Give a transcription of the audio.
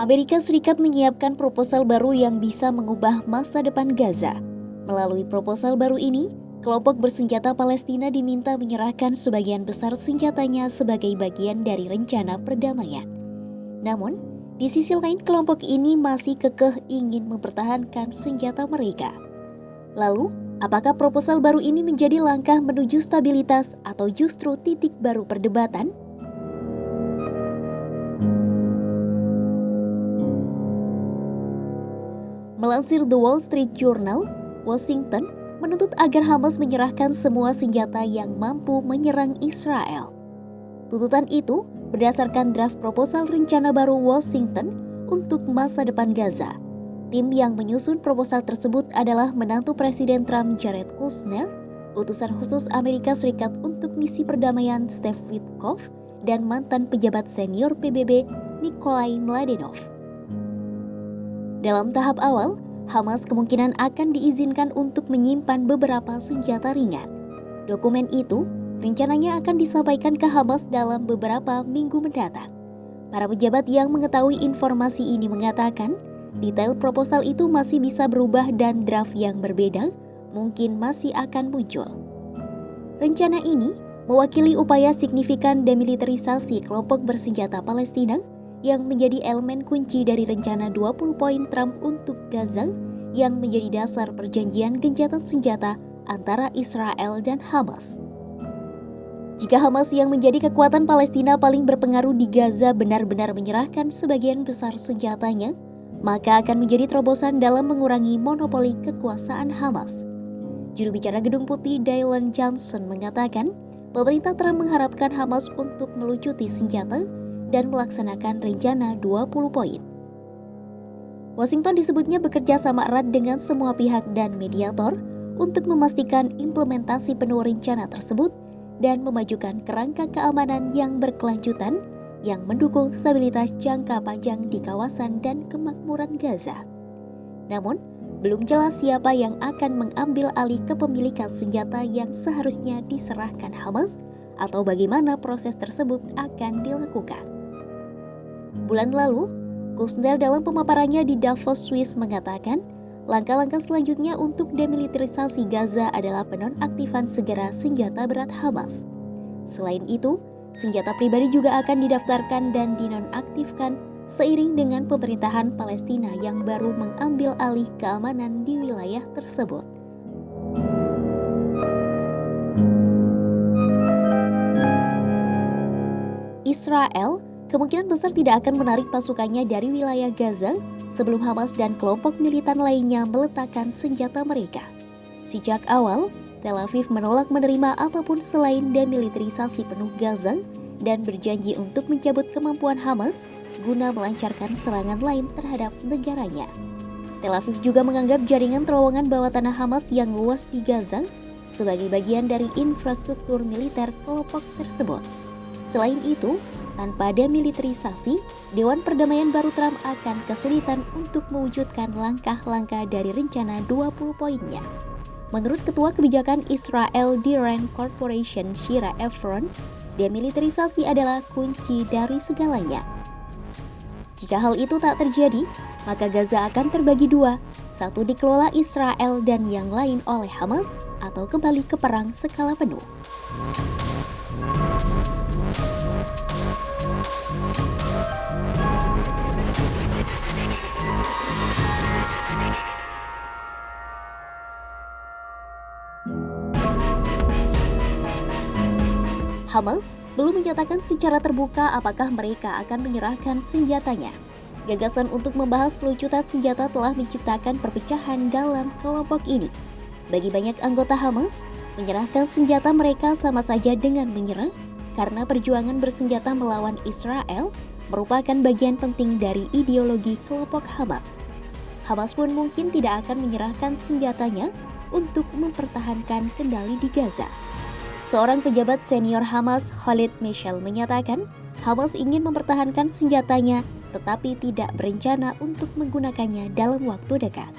Amerika Serikat menyiapkan proposal baru yang bisa mengubah masa depan Gaza. Melalui proposal baru ini, kelompok bersenjata Palestina diminta menyerahkan sebagian besar senjatanya sebagai bagian dari rencana perdamaian. Namun, di sisi lain kelompok ini masih kekeh ingin mempertahankan senjata mereka. Lalu, apakah proposal baru ini menjadi langkah menuju stabilitas atau justru titik baru perdebatan? Melansir The Wall Street Journal, Washington menuntut agar Hamas menyerahkan semua senjata yang mampu menyerang Israel. Tuntutan itu berdasarkan draft proposal rencana baru Washington untuk masa depan Gaza. Tim yang menyusun proposal tersebut adalah menantu Presiden Trump Jared Kushner, utusan khusus Amerika Serikat untuk misi perdamaian Steve Witkoff, dan mantan pejabat senior PBB Nikolai Mladenov. Dalam tahap awal, Hamas kemungkinan akan diizinkan untuk menyimpan beberapa senjata ringan. Dokumen itu rencananya akan disampaikan ke Hamas dalam beberapa minggu mendatang. Para pejabat yang mengetahui informasi ini mengatakan, detail proposal itu masih bisa berubah dan draft yang berbeda mungkin masih akan muncul. Rencana ini mewakili upaya signifikan demilitarisasi kelompok bersenjata Palestina yang menjadi elemen kunci dari rencana 20 poin Trump untuk Gaza yang menjadi dasar perjanjian gencatan senjata antara Israel dan Hamas. Jika Hamas yang menjadi kekuatan Palestina paling berpengaruh di Gaza benar-benar menyerahkan sebagian besar senjatanya, maka akan menjadi terobosan dalam mengurangi monopoli kekuasaan Hamas. Juru bicara Gedung Putih Dylan Johnson mengatakan, pemerintah Trump mengharapkan Hamas untuk melucuti senjata dan melaksanakan rencana 20 poin. Washington disebutnya bekerja sama erat dengan semua pihak dan mediator untuk memastikan implementasi penuh rencana tersebut dan memajukan kerangka keamanan yang berkelanjutan yang mendukung stabilitas jangka panjang di kawasan dan kemakmuran Gaza. Namun, belum jelas siapa yang akan mengambil alih kepemilikan senjata yang seharusnya diserahkan Hamas atau bagaimana proses tersebut akan dilakukan. Bulan lalu, Kushner dalam pemaparannya di Davos, Swiss mengatakan, langkah-langkah selanjutnya untuk demilitarisasi Gaza adalah penonaktifan segera senjata berat Hamas. Selain itu, senjata pribadi juga akan didaftarkan dan dinonaktifkan seiring dengan pemerintahan Palestina yang baru mengambil alih keamanan di wilayah tersebut. Israel kemungkinan besar tidak akan menarik pasukannya dari wilayah Gaza sebelum Hamas dan kelompok militan lainnya meletakkan senjata mereka. Sejak awal, Tel Aviv menolak menerima apapun selain demilitarisasi penuh Gaza dan berjanji untuk mencabut kemampuan Hamas guna melancarkan serangan lain terhadap negaranya. Tel Aviv juga menganggap jaringan terowongan bawah tanah Hamas yang luas di Gaza sebagai bagian dari infrastruktur militer kelompok tersebut. Selain itu, tanpa demilitarisasi, Dewan Perdamaian baru Trump akan kesulitan untuk mewujudkan langkah-langkah dari rencana 20 poinnya. Menurut Ketua Kebijakan Israel di Rand Corporation Shira Efron, demilitarisasi adalah kunci dari segalanya. Jika hal itu tak terjadi, maka Gaza akan terbagi dua, satu dikelola Israel dan yang lain oleh Hamas atau kembali ke perang skala penuh. Hamas belum menyatakan secara terbuka apakah mereka akan menyerahkan senjatanya. Gagasan untuk membahas pelucutan senjata telah menciptakan perpecahan dalam kelompok ini. Bagi banyak anggota Hamas, menyerahkan senjata mereka sama saja dengan menyerah karena perjuangan bersenjata melawan Israel merupakan bagian penting dari ideologi kelompok Hamas. Hamas pun mungkin tidak akan menyerahkan senjatanya untuk mempertahankan kendali di Gaza. Seorang pejabat senior Hamas, Khalid Meshal, menyatakan Hamas ingin mempertahankan senjatanya tetapi tidak berencana untuk menggunakannya dalam waktu dekat.